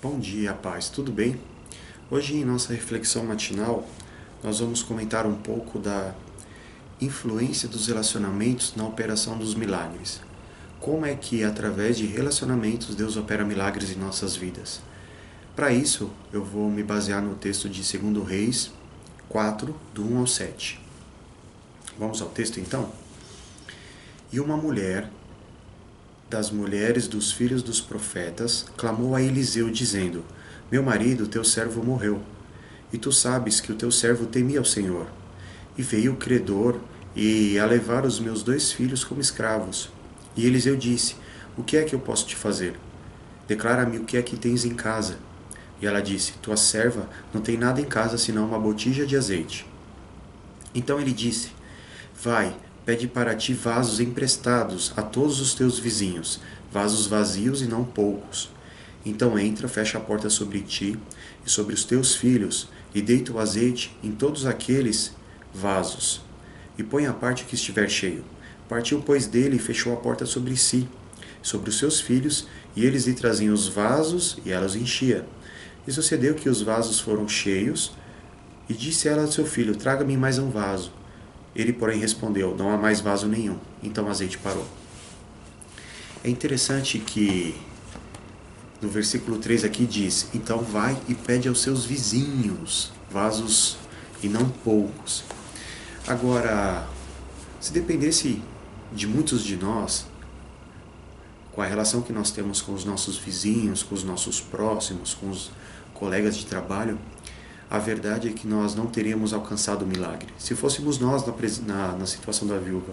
Bom dia, paz, tudo bem? Hoje, em nossa reflexão matinal, nós vamos comentar um pouco da influência dos relacionamentos na operação dos milagres. Como é que, através de relacionamentos, Deus opera milagres em nossas vidas? Para isso, eu vou me basear no texto de 2 Reis 4, do 1 ao 7. Vamos ao texto então? E uma mulher das mulheres dos filhos dos profetas clamou a Eliseu, dizendo: Meu marido, teu servo, morreu, e tu sabes que o teu servo temia ao Senhor. E veio o credor e a levar os meus 2 filhos como escravos. E Eliseu disse: O que é que eu posso te fazer? Declara-me o que é que tens em casa. E ela disse: Tua serva não tem nada em casa senão uma botija de azeite. Então ele disse: Vai, pede para ti vasos emprestados a todos os teus vizinhos, vasos vazios e não poucos. Então entra, fecha a porta sobre ti e sobre os teus filhos, e deita o azeite em todos aqueles vasos, e põe à parte o que estiver cheio. Partiu, pois, dele e fechou a porta sobre si, sobre os seus filhos, e eles lhe traziam os vasos, e ela os enchia. E sucedeu que os vasos foram cheios, e disse ela ao seu filho: Traga-me mais um vaso. Ele, porém, respondeu: Não há mais vaso nenhum. Então o azeite parou. É interessante que no versículo 3 aqui diz: Então vai e pede aos seus vizinhos vasos e não poucos. Agora, se dependesse de muitos de nós, com a relação que nós temos com os nossos vizinhos, com os nossos próximos, com os colegas de trabalho, a verdade é que nós não teríamos alcançado o milagre, se fôssemos nós na situação da viúva.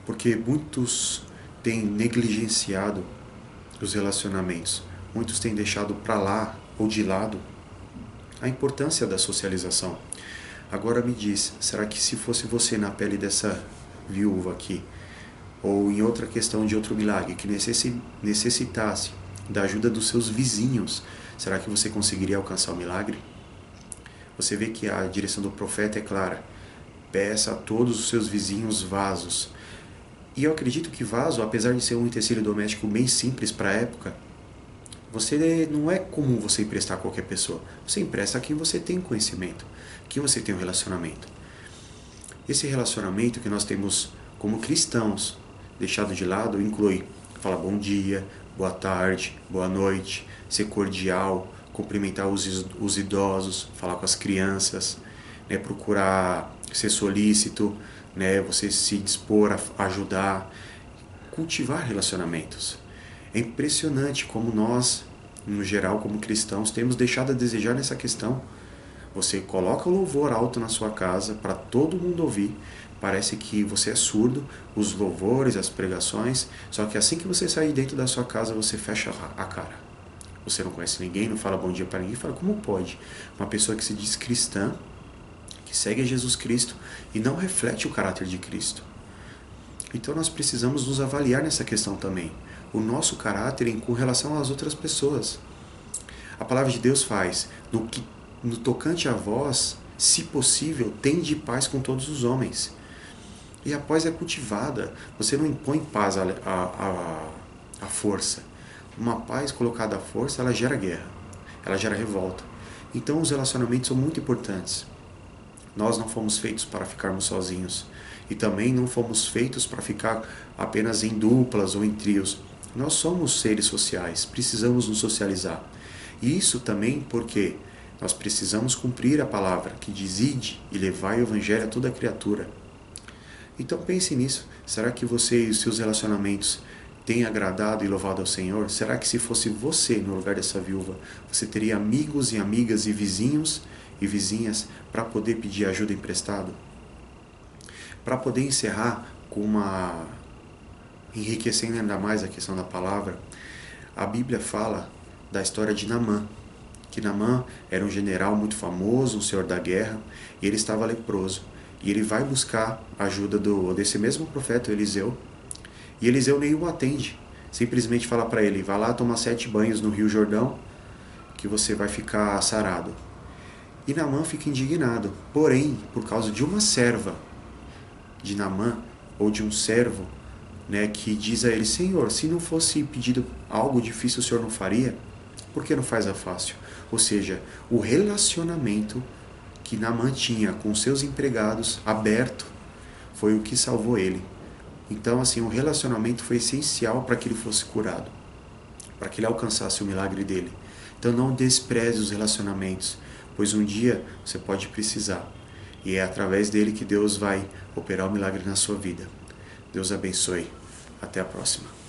Porque muitos têm negligenciado os relacionamentos, muitos têm deixado para lá ou de lado a importância da socialização. Agora me diz, será que se fosse você na pele dessa viúva aqui, ou em outra questão de outro milagre, que necessitasse da ajuda dos seus vizinhos, será que você conseguiria alcançar o milagre? Você vê que a direção do profeta é clara: peça a todos os seus vizinhos vasos. E eu acredito que vaso, apesar de ser um utensílio doméstico bem simples para a época, não é comum você emprestar a qualquer pessoa. Você empresta a quem você tem conhecimento, quem você tem um relacionamento. Esse relacionamento que nós temos como cristãos deixado de lado inclui falar bom dia, boa tarde, boa noite, ser cordial, cumprimentar os idosos, falar com as crianças, né, procurar ser solícito, né, você se dispor a ajudar, cultivar relacionamentos. É impressionante como nós, no geral, como cristãos, temos deixado a desejar nessa questão. Você coloca o louvor alto na sua casa para todo mundo ouvir. Parece que você é surdo, os louvores, as pregações, só que assim que você sair dentro da sua casa, você fecha a cara. Você não conhece ninguém, não fala bom dia para ninguém, fala: como pode? Uma pessoa que se diz cristã, que segue a Jesus Cristo e não reflete o caráter de Cristo. Então nós precisamos nos avaliar nessa questão também. O nosso caráter com relação às outras pessoas. A palavra de Deus faz: no tocante a vós, se possível, tende paz com todos os homens. E a paz é cultivada. Você não impõe paz à força. Uma paz colocada à força, ela gera guerra, ela gera revolta. Então os relacionamentos são muito importantes. Nós não fomos feitos para ficarmos sozinhos. E também não fomos feitos para ficar apenas em duplas ou em trios. Nós somos seres sociais, precisamos nos socializar. E isso também porque nós precisamos cumprir a palavra que diz: ide e levai o evangelho a toda criatura. Então pense nisso. Será que você e os seus relacionamentos têm agradado e louvado ao Senhor? Será que se fosse você no lugar dessa viúva, você teria amigos e amigas e vizinhos e vizinhas para poder pedir ajuda emprestado? Para poder encerrar enriquecendo ainda mais a questão da palavra, a Bíblia fala da história de Naamã, que Naamã era um general muito famoso, um senhor da guerra, e ele estava leproso. E ele vai buscar a ajuda desse mesmo profeta, Eliseu, e Eliseu nem o atende. Simplesmente fala para ele: vai lá tomar 7 banhos no Rio Jordão, que você vai ficar sarado. E Naamã fica indignado. Porém, por causa de uma serva de Naamã, ou de um servo, né, que diz a ele: Senhor, se não fosse pedido algo difícil, o Senhor não faria? Por que não faz a fácil? Ou seja, o relacionamento que Naamã tinha com seus empregados aberto foi o que salvou ele. Então, assim, o relacionamento foi essencial para que ele fosse curado, para que ele alcançasse o milagre dele. Então, não despreze os relacionamentos, pois um dia você pode precisar. E é através dele que Deus vai operar o milagre na sua vida. Deus abençoe. Até a próxima.